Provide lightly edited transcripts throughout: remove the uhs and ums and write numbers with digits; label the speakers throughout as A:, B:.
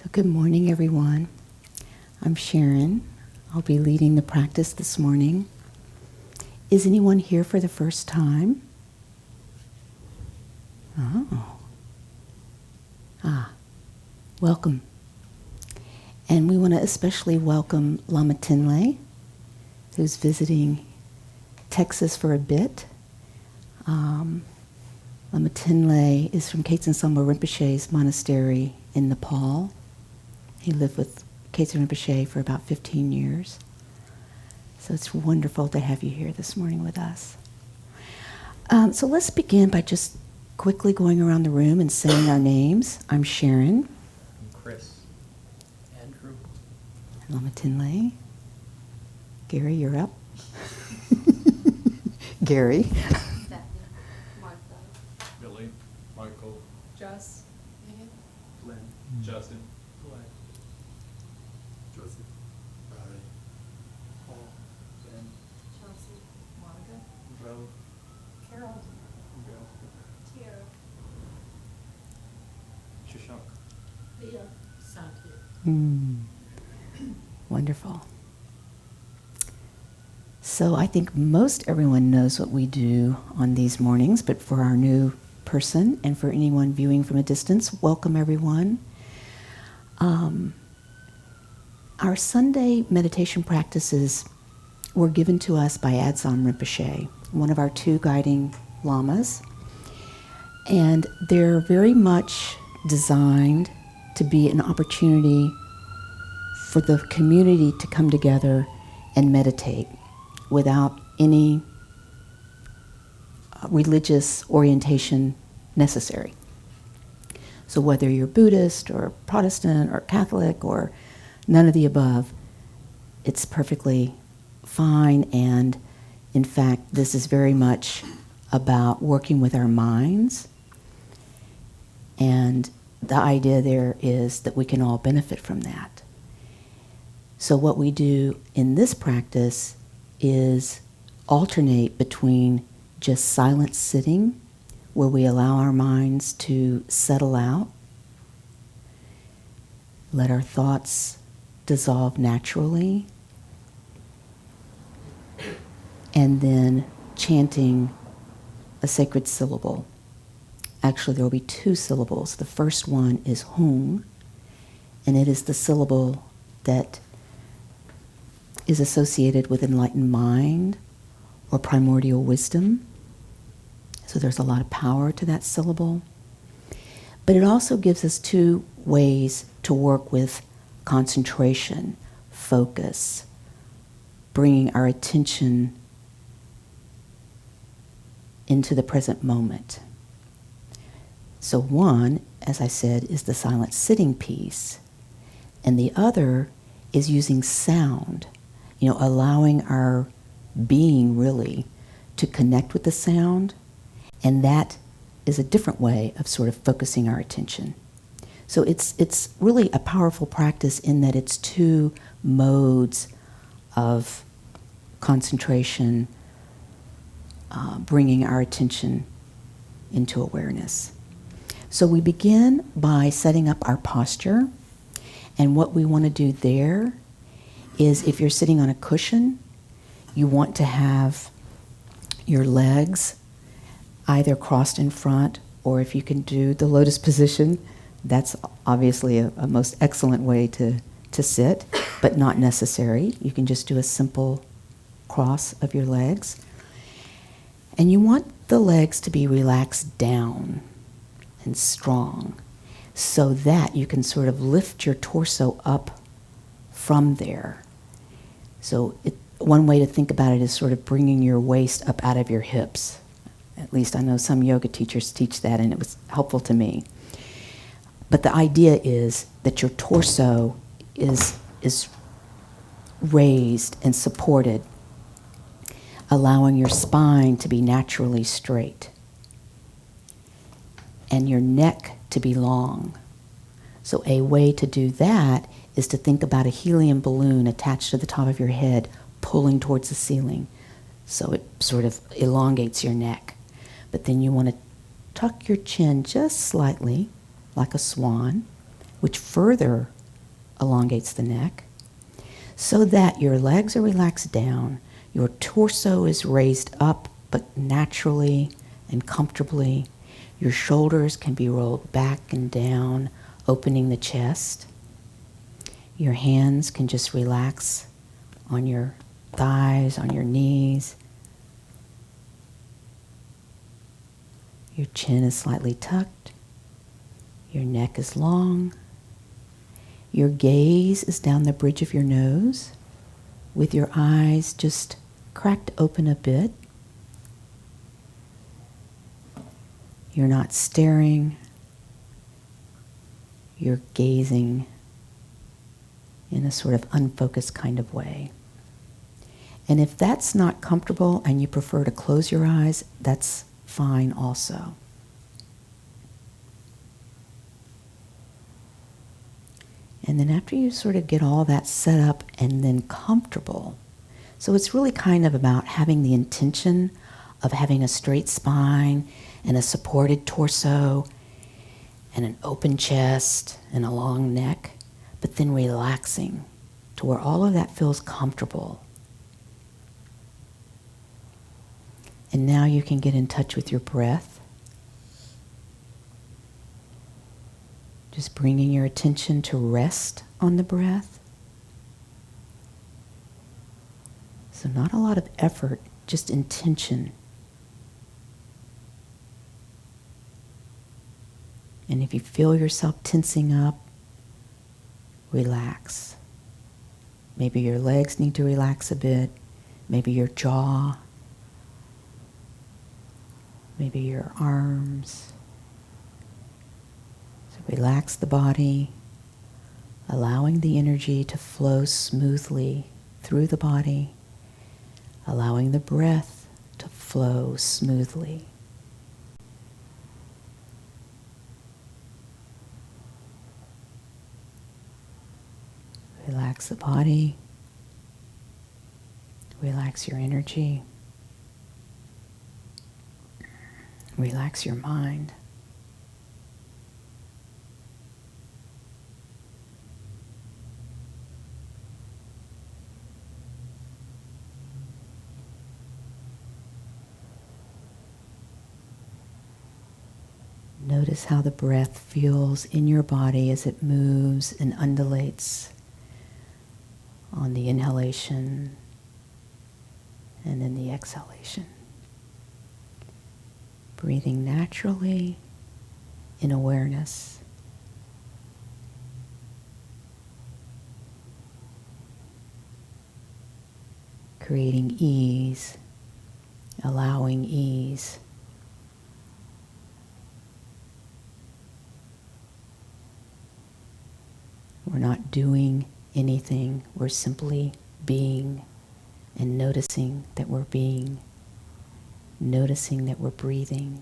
A: So good morning, everyone. I'm Sharon. I'll be leading the practice this morning. Is anyone here for the first time? Oh. Welcome. And we want to especially welcome Lama Tinlay, who's visiting Texas for a bit. Lama Tinlay is from Khetsen Sambo Rinpoche's monastery in Nepal. He lived with Khetsen Rinpoche for about 15 years. So it's wonderful to have you here this morning with us. So let's begin by just quickly going around the room and saying our names. I'm Sharon.
B: I'm Chris. Andrew.
A: Lama Tinlay. Gary, you're up. Gary.
C: Stephanie, Martha,
D: Billy, Michael,
C: Jess, Megan,
D: Lynn, Justin,
B: Glenn.
D: Joseph, Riley,
B: Paul. Ben.
C: Chelsea, Monica,
B: Rose.
C: Carol,
B: Bill.
C: Tiara,
B: Shashank.
C: Leah, Santi.
A: Wonderful. So I think most everyone knows what we do on these mornings, but for our new person and for anyone viewing from a distance, welcome everyone. Our Sunday meditation practices were given to us by Adzam Rinpoche, one of our two guiding lamas, and they're very much designed to be an opportunity for the community to come together and meditate without any religious orientation necessary. So whether you're Buddhist or Protestant or Catholic or none of the above, it's perfectly fine. And in fact, this is very much about working with our minds. And the idea there is that we can all benefit from that. So what we do in this practice is alternate between just silent sitting, where we allow our minds to settle out, let our thoughts dissolve naturally, and then chanting a sacred syllable. Actually, there will be two syllables. The first one is Hum, and it is the syllable that is associated with enlightened mind or primordial wisdom. So there's a lot of power to that syllable. But it also gives us two ways to work with concentration, focus, bringing our attention into the present moment. So one, as I said, is the silent sitting piece, and the other is using sound, allowing our being really to connect with the sound, and that is a different way of sort of focusing our attention. So it's really a powerful practice in that it's two modes of concentration, bringing our attention into awareness. So we begin by setting up our posture, and what we want to do there is, if you're sitting on a cushion, you want to have your legs either crossed in front, or if you can do the lotus position, that's obviously a most excellent way to sit, but not necessary. You can just do a simple cross of your legs. And you want the legs to be relaxed down and strong so that you can sort of lift your torso up from there. So one way to think about it is sort of bringing your waist up out of your hips. At least I know some yoga teachers teach that, and it was helpful to me. But the idea is that your torso is raised and supported, allowing your spine to be naturally straight and your neck to be long. So a way to do that is to think about a helium balloon attached to the top of your head, pulling towards the ceiling. So it sort of elongates your neck. But then you want to tuck your chin just slightly, like a swan, which further elongates the neck, so that your legs are relaxed down, your torso is raised up, but naturally and comfortably. Your shoulders can be rolled back and down, opening the chest. Your hands can just relax on your thighs, on your knees. Your chin is slightly tucked. Your neck is long. Your gaze is down the bridge of your nose, with your eyes just cracked open a bit. You're not staring. You're gazing in a sort of unfocused kind of way. And if that's not comfortable and you prefer to close your eyes, that's fine also. And then after you sort of get all that set up and then comfortable, so it's really kind of about having the intention of having a straight spine and a supported torso and an open chest and a long neck, but then relaxing to where all of that feels comfortable. And now you can get in touch with your breath. Just bringing your attention to rest on the breath. So not a lot of effort, just intention. And if you feel yourself tensing up, relax. Maybe your legs need to relax a bit. Maybe your jaw. Maybe your arms. So relax the body, allowing the energy to flow smoothly through the body, allowing the breath to flow smoothly. Relax the body, relax your energy, relax your mind. Notice how the breath feels in your body as it moves and undulates on the inhalation and then the exhalation. Breathing naturally in awareness. Creating ease, allowing ease. We're not doing anything, we're simply being and noticing that we're being, noticing that we're breathing,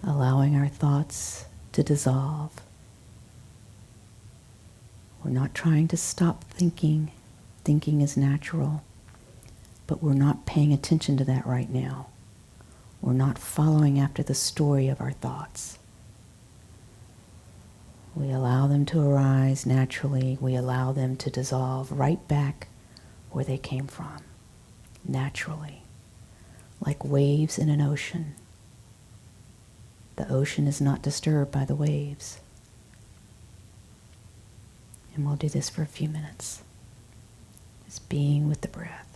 A: allowing our thoughts to dissolve. We're not trying to stop thinking. Thinking is natural, but we're not paying attention to that right now. We're not following after the story of our thoughts. We allow them to arise naturally. We allow them to dissolve right back where they came from, naturally, like waves in an ocean. The ocean is not disturbed by the waves. And we'll do this for a few minutes. Just being with the breath.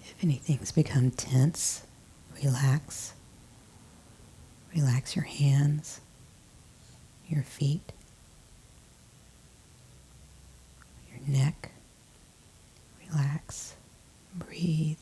A: If anything's become tense, relax. Relax your hands, your feet, your neck. Relax. Breathe.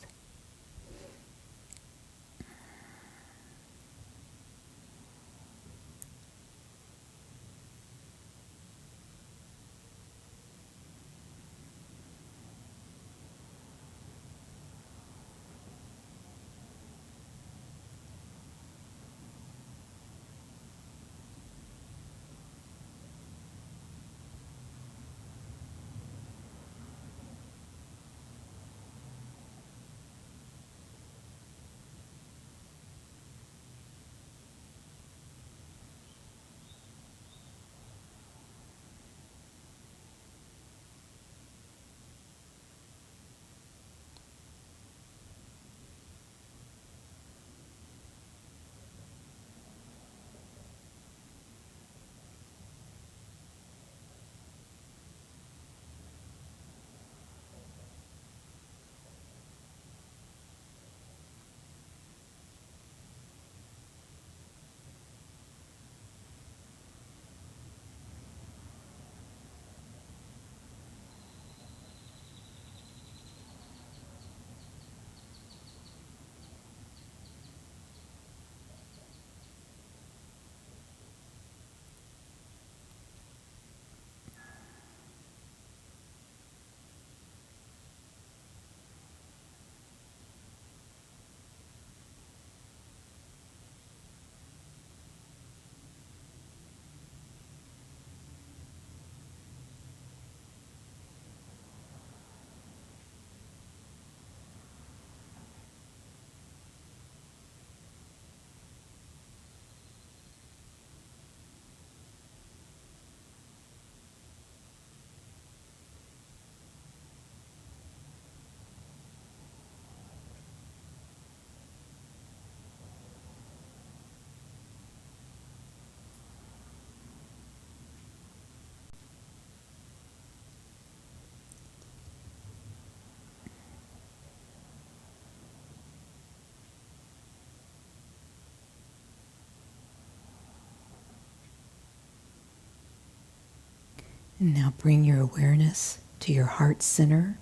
A: And now bring your awareness to your heart center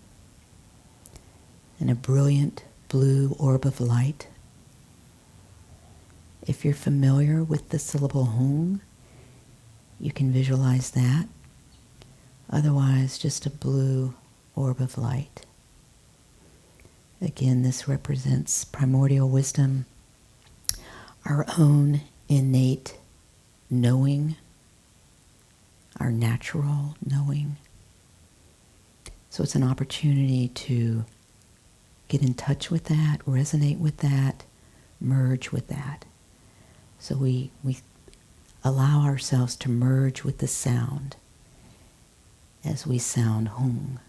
A: and a brilliant blue orb of light. If you're familiar with the syllable Hung, you can visualize that. Otherwise, just a blue orb of light. Again, this represents primordial wisdom, our own innate knowing, our natural knowing. So it's an opportunity to get in touch with that, resonate with that, merge with that. So we allow ourselves to merge with the sound as we sound Hung.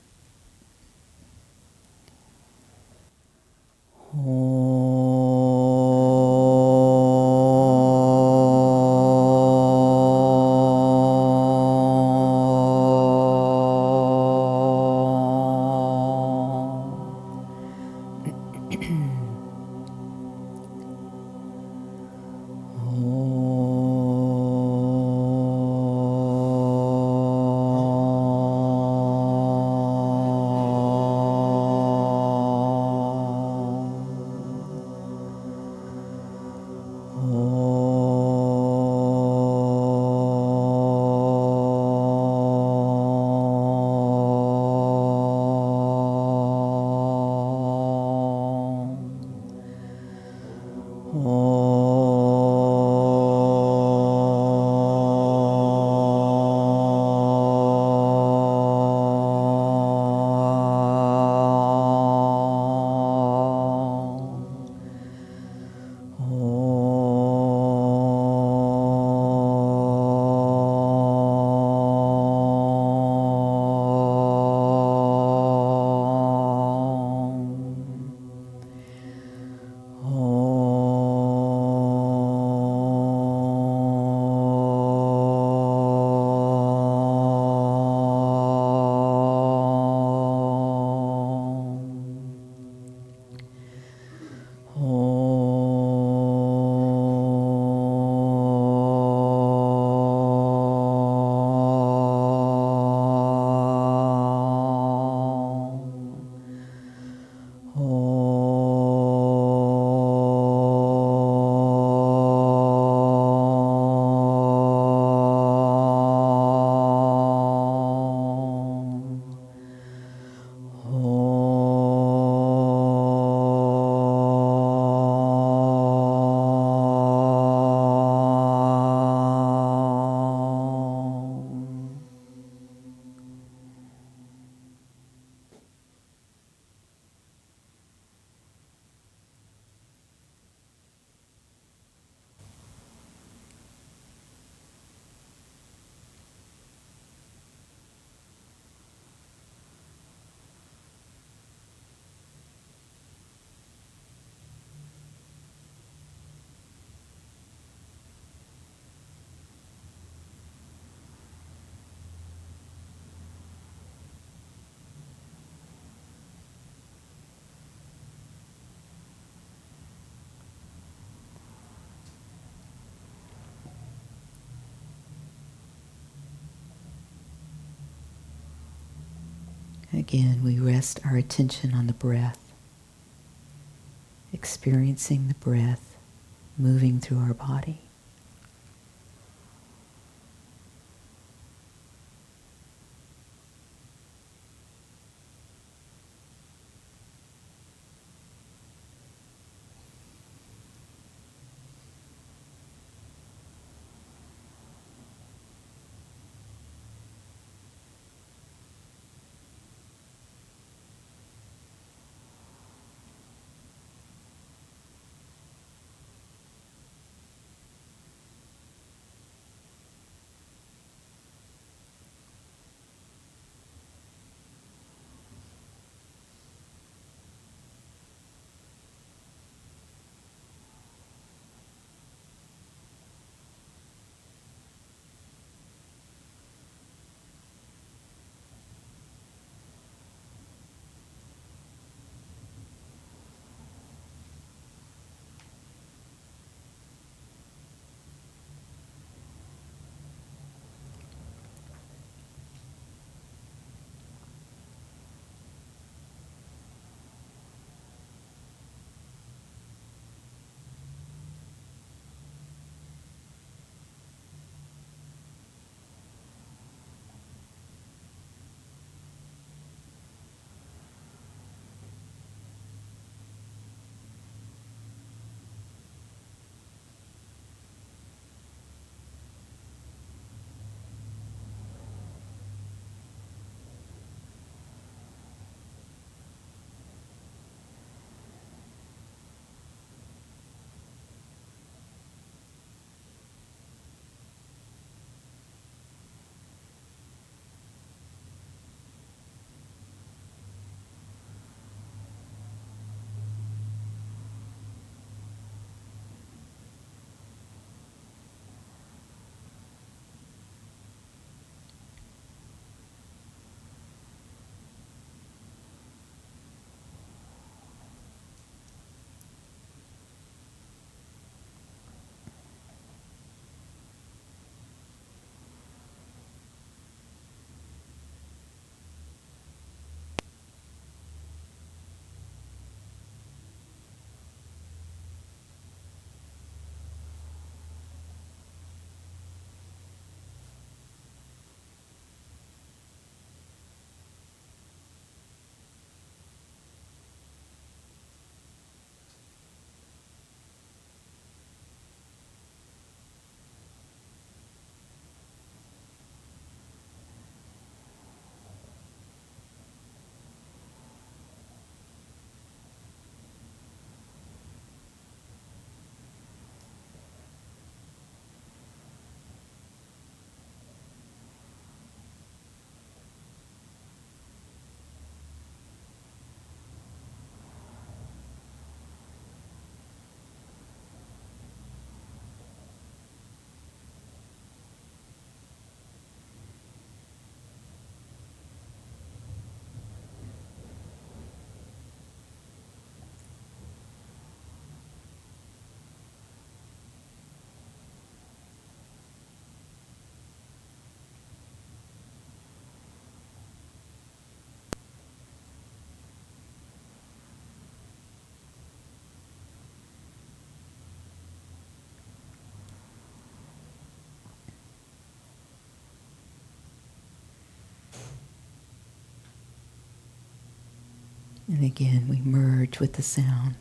A: Again, we rest our attention on the breath, experiencing the breath moving through our body. And again, we merge with the sound.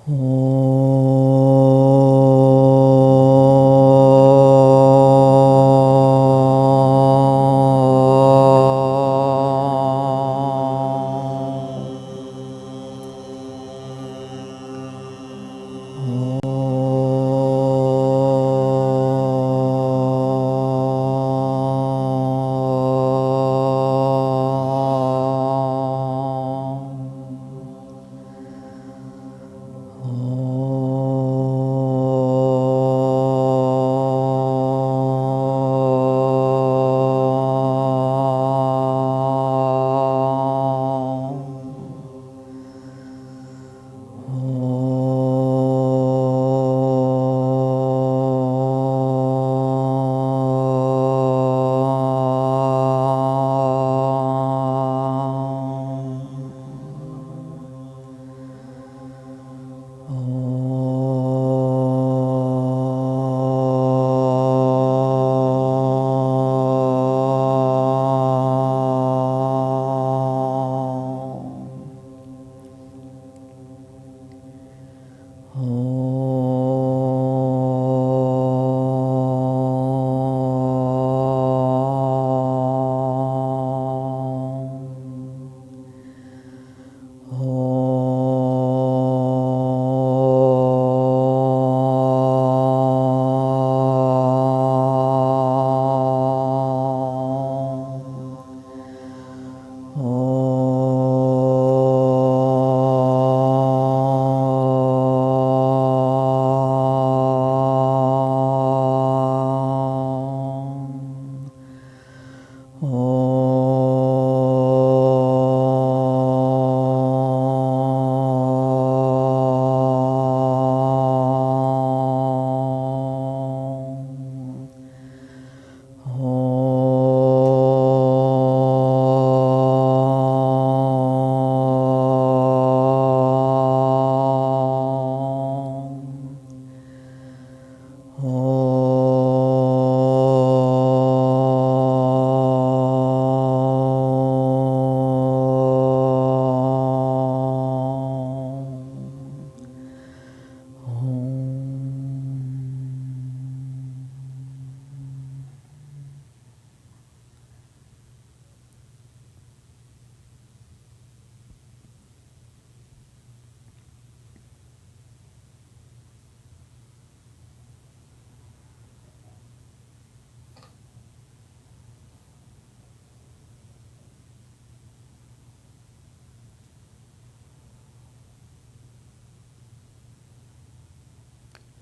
A: Oh.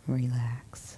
A: Relax.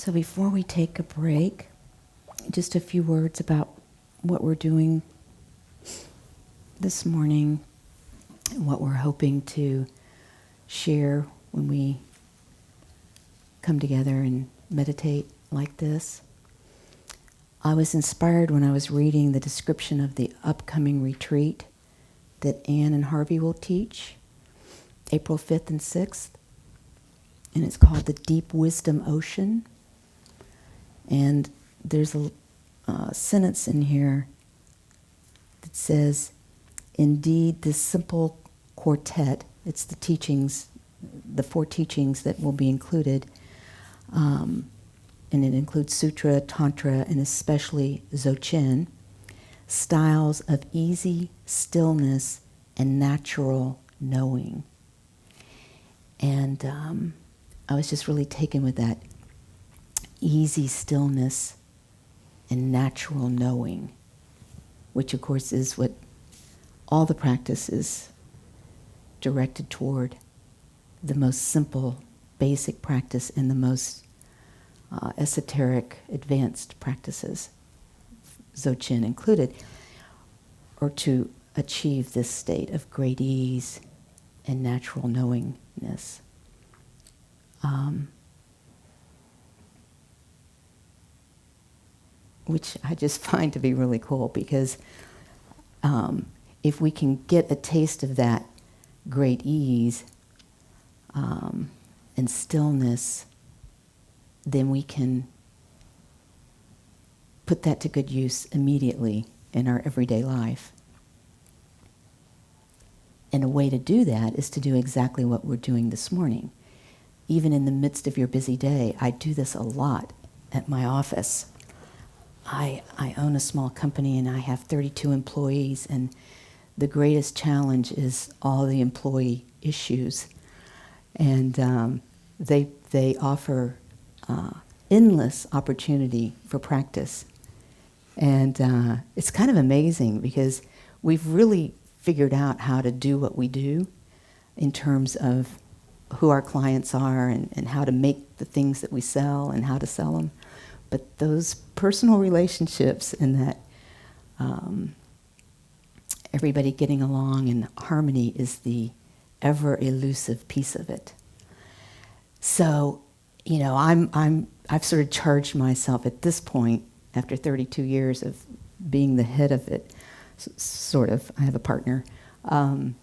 A: So before we take a break, just a few words about what we're doing this morning and what we're hoping to share when we come together and meditate like this. I was inspired when I was reading the description of the upcoming retreat that Anne and Harvey will teach, April 5th and 6th. And it's called the Deep Wisdom Ocean. And there's a sentence in here that says, indeed, this simple quartet, it's the teachings, the 4 teachings that will be included, and it includes Sutra, Tantra, and especially Dzogchen, styles of easy stillness and natural knowing. And I was just really taken with that easy stillness and natural knowing, which of course is what all the practice is directed toward, the most simple, basic practice and the most esoteric, advanced practices, Dzogchen included, or to achieve this state of great ease and natural knowingness. Which I just find to be really cool, because if we can get a taste of that great ease and stillness, then we can put that to good use immediately in our everyday life. And a way to do that is to do exactly what we're doing this morning. Even in the midst of your busy day, I do this a lot at my office. I own a small company and I have 32 employees, and the greatest challenge is all the employee issues. And they offer endless opportunity for practice. And it's kind of amazing because we've really figured out how to do what we do in terms of who our clients are and how to make the things that we sell and how to sell them. But those personal relationships and that everybody getting along and harmony is the ever elusive piece of it. So, you know, I've sort of charged myself at this point, after 32 years of being the head of it, sort of. I have a partner. I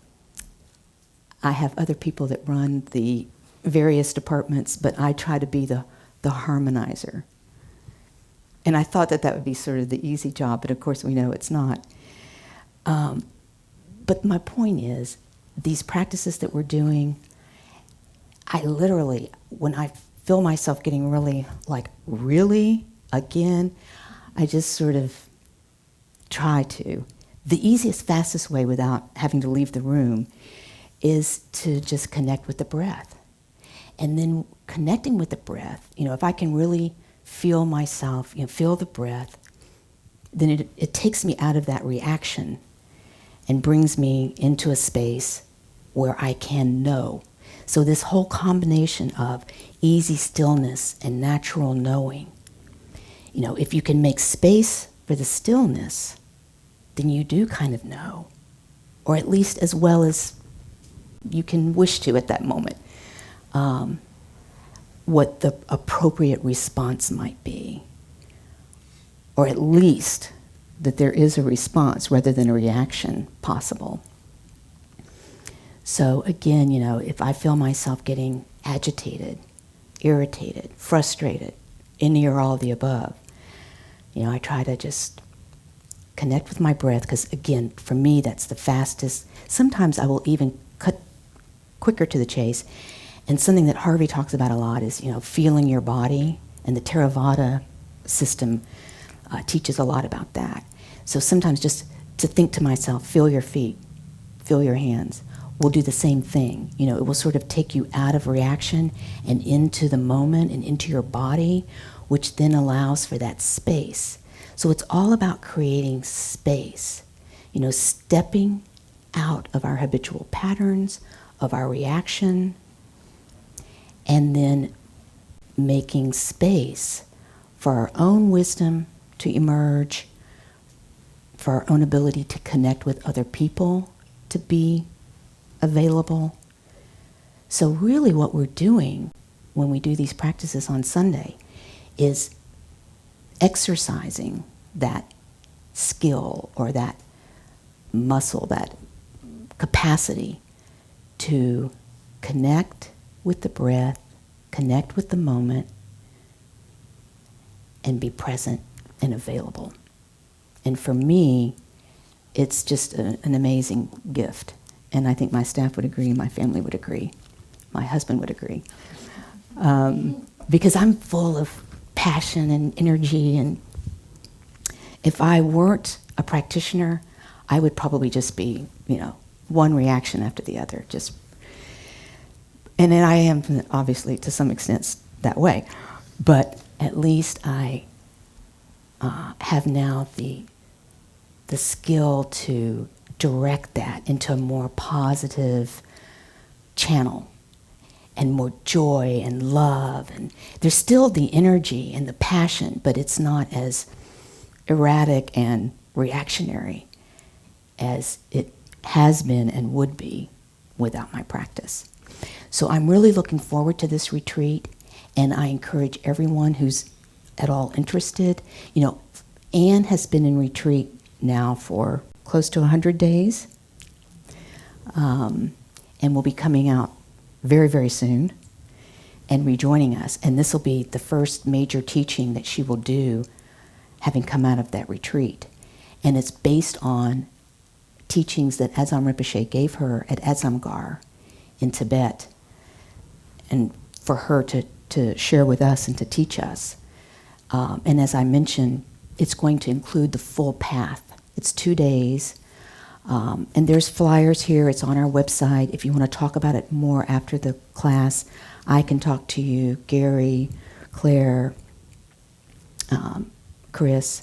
A: have other people that run the various departments, but I try to be the harmonizer. And I thought that would be sort of the easy job, but of course we know it's not. But my point is, these practices that we're doing, I literally, when I feel myself getting really, really, again, I just sort of try to. The easiest, fastest way without having to leave the room is to just connect with the breath. And then connecting with the breath, you know, if I can really feel myself, you know, feel the breath, then it takes me out of that reaction and brings me into a space where I can know. So this whole combination of easy stillness and natural knowing, you know, if you can make space for the stillness, then you do kind of know, or at least as well as you can wish to at that moment, what the appropriate response might be, or at least that there is a response rather than a reaction possible. So again, you know, if I feel myself getting agitated, irritated, frustrated, any or all of the above, you know, I try to just connect with my breath, because again, for me, that's the fastest. Sometimes I will even cut quicker to the chase. And something that Harvey talks about a lot is, you know, feeling your body, and the Theravada system teaches a lot about that. So sometimes just to think to myself, feel your feet, feel your hands, will do the same thing. You know, it will sort of take you out of reaction and into the moment and into your body, which then allows for that space. So it's all about creating space, you know, stepping out of our habitual patterns, of our reaction, and then making space for our own wisdom to emerge, for our own ability to connect with other people, to be available. So really what we're doing when we do these practices on Sunday is exercising that skill or that muscle, that capacity to connect with the breath, connect with the moment, and be present and available. And for me, it's just an amazing gift. And I think my staff would agree, my family would agree, my husband would agree. Because I'm full of passion and energy, and if I weren't a practitioner, I would probably just be, one reaction after the other. And then I am, obviously, to some extent that way. But at least I have now the skill to direct that into a more positive channel and more joy and love. And there's still the energy and the passion, but it's not as erratic and reactionary as it has been and would be without my practice. So I'm really looking forward to this retreat, and I encourage everyone who's at all interested. Anne has been in retreat now for close to 100 days, and will be coming out very, very soon and rejoining us. And this will be the first major teaching that she will do having come out of that retreat. And it's based on teachings that Adzam Rinpoche gave her at Adzamgar in Tibet, and for her to share with us and to teach us. And as I mentioned, it's going to include the full path. It's 2 days. And there's flyers here. It's on our website. If you want to talk about it more after the class, I can talk to you, Gary, Claire, Chris.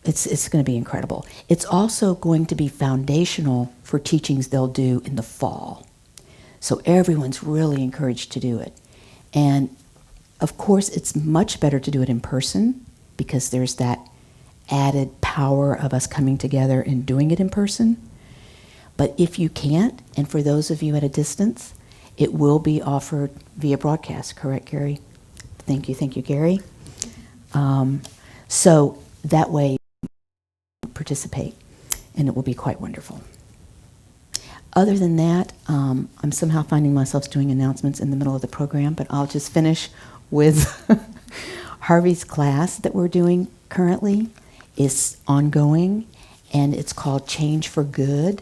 A: It's going to be incredible. It's also going to be foundational for teachings they'll do in the fall. So everyone's really encouraged to do it. And of course, it's much better to do it in person because there's that added power of us coming together and doing it in person. But if you can't, and for those of you at a distance, it will be offered via broadcast, correct, Gary? Thank you, Gary. So that way, participate, and it will be quite wonderful. Other than that, I'm somehow finding myself doing announcements in the middle of the program, but I'll just finish with Harvey's class that we're doing currently is ongoing, and it's called Change for Good,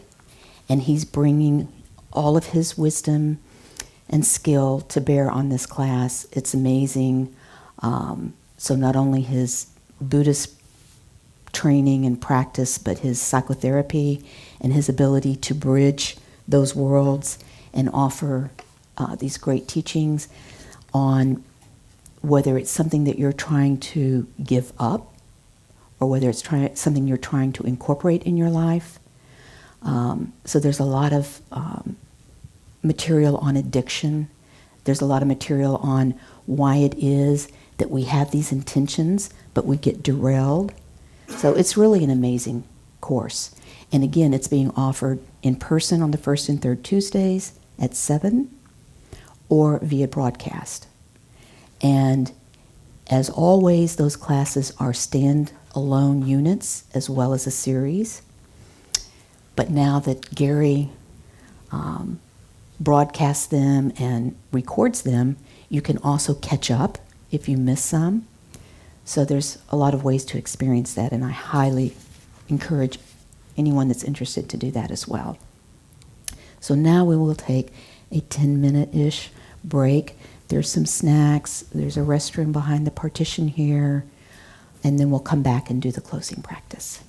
A: and he's bringing all of his wisdom and skill to bear on this class. It's amazing. So not only his Buddhist training and practice, but his psychotherapy and his ability to bridge those worlds and offer these great teachings on whether it's something that you're trying to give up or whether it's something you're trying to incorporate in your life. So there's a lot of material on addiction. There's a lot of material on why it is that we have these intentions, but we get derailed. So it's really an amazing course. And again, it's being offered in person on the first and third Tuesdays at 7 or via broadcast. And as always, those classes are stand-alone units as well as a series. But now that Gary broadcasts them and records them, you can also catch up if you miss some. So there's a lot of ways to experience that, and I highly encourage anyone that's interested to do that as well. So now we will take a 10-minute-ish break. There's some snacks. There's a restroom behind the partition here. And then we'll come back and do the closing practice.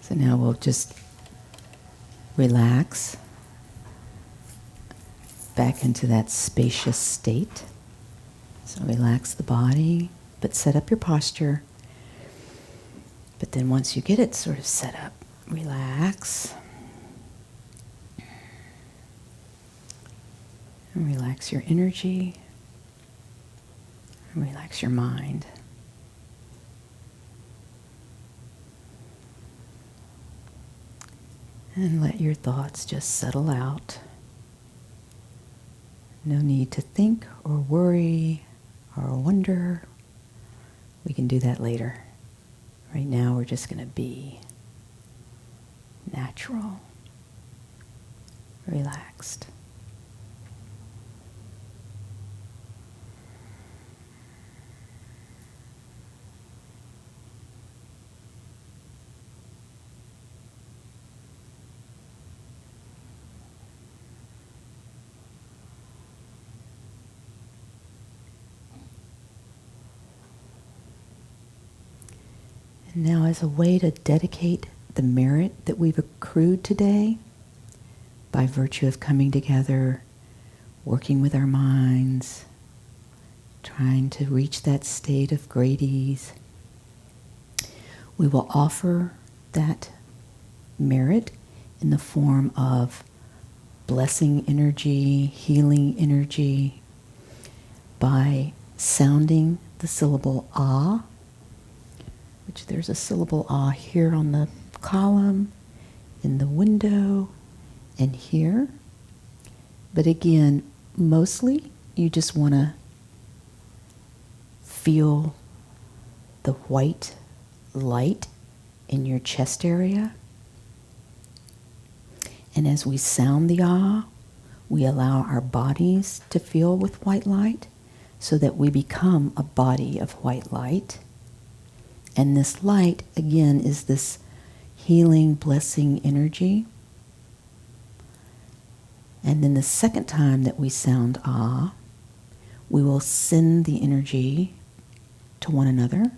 A: So now we'll just relax back into that spacious state. So relax the body, but set up your posture. But then once you get it sort of set up, relax. And relax your energy. And relax your mind. And let your thoughts just settle out. No need to think or worry or wonder. We can do that later. Right now we're just going to be natural, relaxed. And now, as a way to dedicate the merit that we've accrued today, by virtue of coming together, working with our minds, trying to reach that state of great ease, we will offer that merit in the form of blessing energy, healing energy, by sounding the syllable ah, which there's a syllable ah here on the column, in the window, and here. But again, mostly you just want to feel the white light in your chest area. And as we sound the ah, we allow our bodies to fill with white light so that we become a body of white light. And this light, again, is this healing, blessing energy. And then the second time that we sound ah, we will send the energy to one another.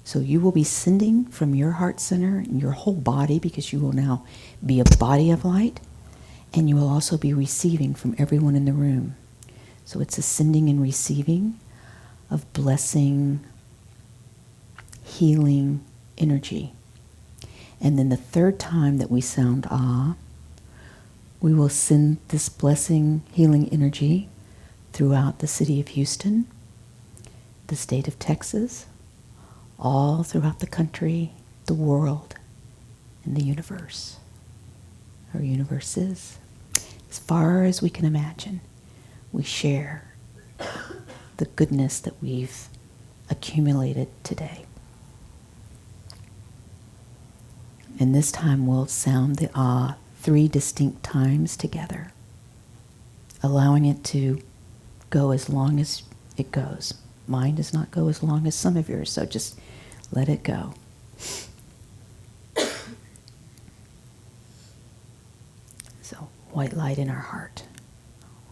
A: So you will be sending from your heart center and your whole body, because you will now be a body of light. And you will also be receiving from everyone in the room. So it's a sending and receiving of blessing, healing energy. And then the third time that we sound ah, we will send this blessing, healing energy throughout the city of Houston, the state of Texas, all throughout the country, the world, and the universe. Our universe is, as far as we can imagine, we share the goodness that we've accumulated today. And this time we'll sound the ah 3 distinct times together, allowing it to go as long as it goes. Mine does not go as long as some of yours, so just let it go. So, white light in our heart.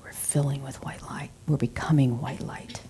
A: We're filling with white light. We're becoming white light.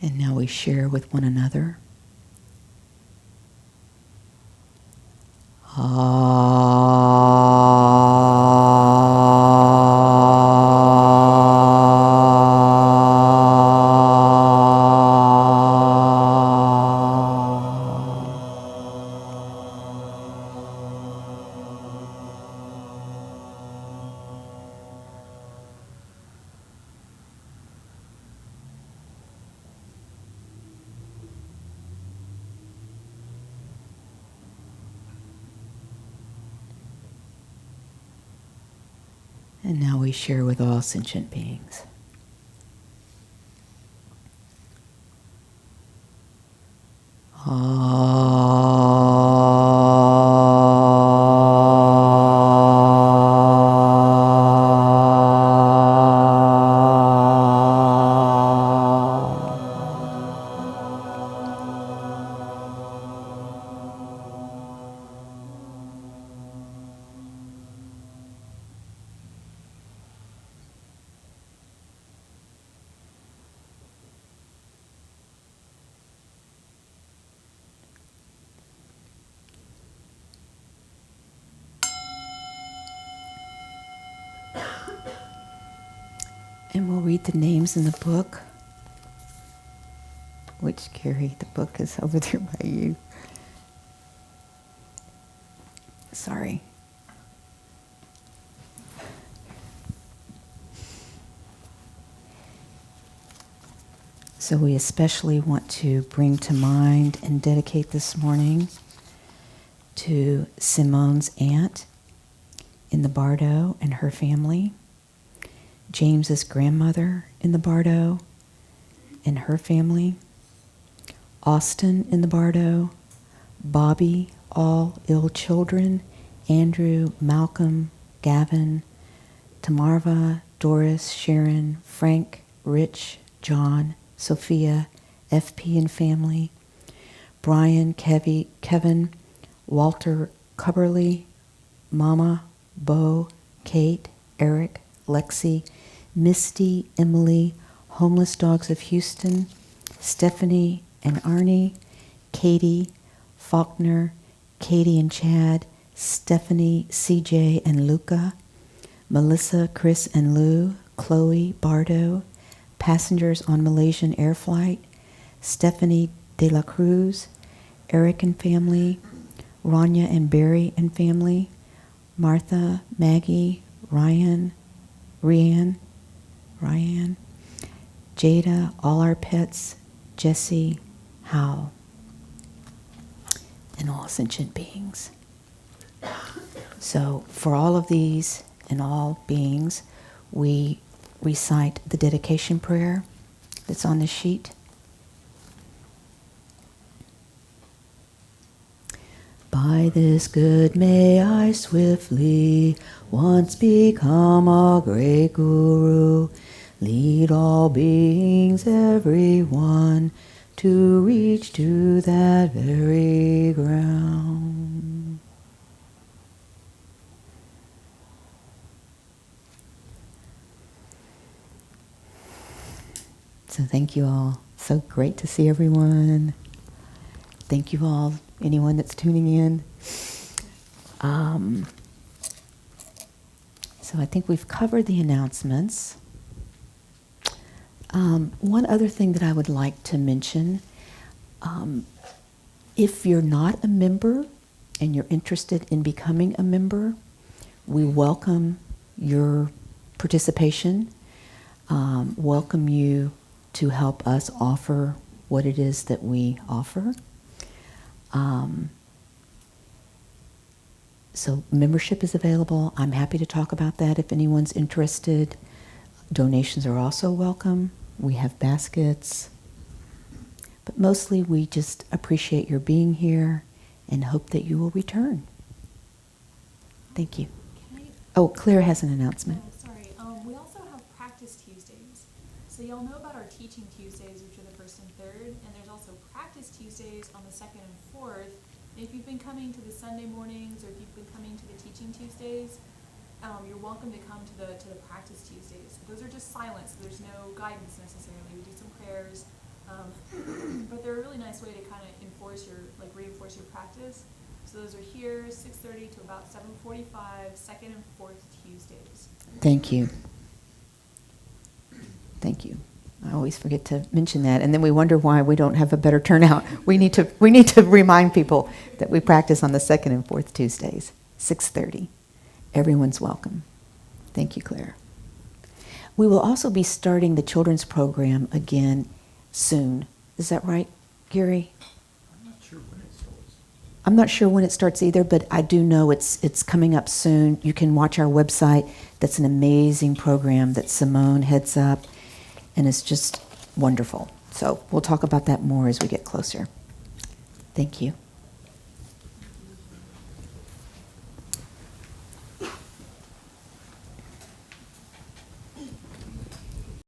A: And now we share with one another. And now we share with all sentient beings. And we'll read the names in the book. Which, Gary, the book is over there by you. Sorry. So we especially want to bring to mind and dedicate this morning to Simone's aunt in the Bardo and her family, James's grandmother in the Bardo and her family, Austin in the Bardo, Bobby, all ill children, Andrew, Malcolm, Gavin, Tamarva, Doris, Sharon, Frank, Rich, John, Sophia, FP and family, Brian, Kevin, Walter Cubberly, Mama, Bo, Kate, Eric, Lexi, Misty, Emily, Homeless Dogs of Houston, Stephanie and Arnie, Katie, Faulkner, Katie and Chad, Stephanie, CJ and Luca, Melissa, Chris and Lou, Chloe, Bardo, passengers on Malaysian Air Flight, Stephanie de la Cruz, Eric and family, Rania and Barry and family, Martha, Maggie, Ryan, Jada, all our pets, Jesse, Hal, and all sentient beings. So for all of these and all beings, we recite the dedication prayer that's on the sheet. By this good may I swiftly once become a great guru, lead all beings, everyone, to reach to that very ground. So thank you all. So great to see everyone. Thank you all, anyone that's tuning in. So I think we've covered the announcements. One other thing that I would like to mention, if you're not a member and you're interested in becoming a member, we welcome your participation, welcome you to help us offer what it is that we offer. So membership is available. I'm happy to talk about that if anyone's interested. Donations are also welcome. We have baskets. But mostly we just appreciate your being here and hope that you will return. Thank you. Oh, Claire has an announcement.
E: Sorry. We also have practice Tuesdays. So y'all know about our teaching Tuesdays, which are the 1st and 3rd, and there's also practice Tuesdays on the 2nd and 4th. And if you've been coming to the Sunday mornings, or if you've been coming to the teaching Tuesdays, you're welcome to come to the practice Tuesdays. Those are just silent, so there's no guidance necessarily. We do some prayers, but they're a really nice way to kind of reinforce your practice. So those are here, 6:30 to about 7:45, 2nd and 4th Tuesdays.
A: Thank you. Thank you. I always forget to mention that, and then we wonder why we don't have a better turnout. We need to remind people that we practice on the 2nd and 4th Tuesdays, 6:30. Everyone's welcome. Thank you, Claire. We will also be starting the children's program again soon. Is that right, Gary?
D: I'm not sure when it starts.
A: I'm not sure when it starts either, but I do know it's coming up soon. You can watch our website. That's an amazing program that Simone heads up, and it's just wonderful. So we'll talk about that more as we get closer. Thank you.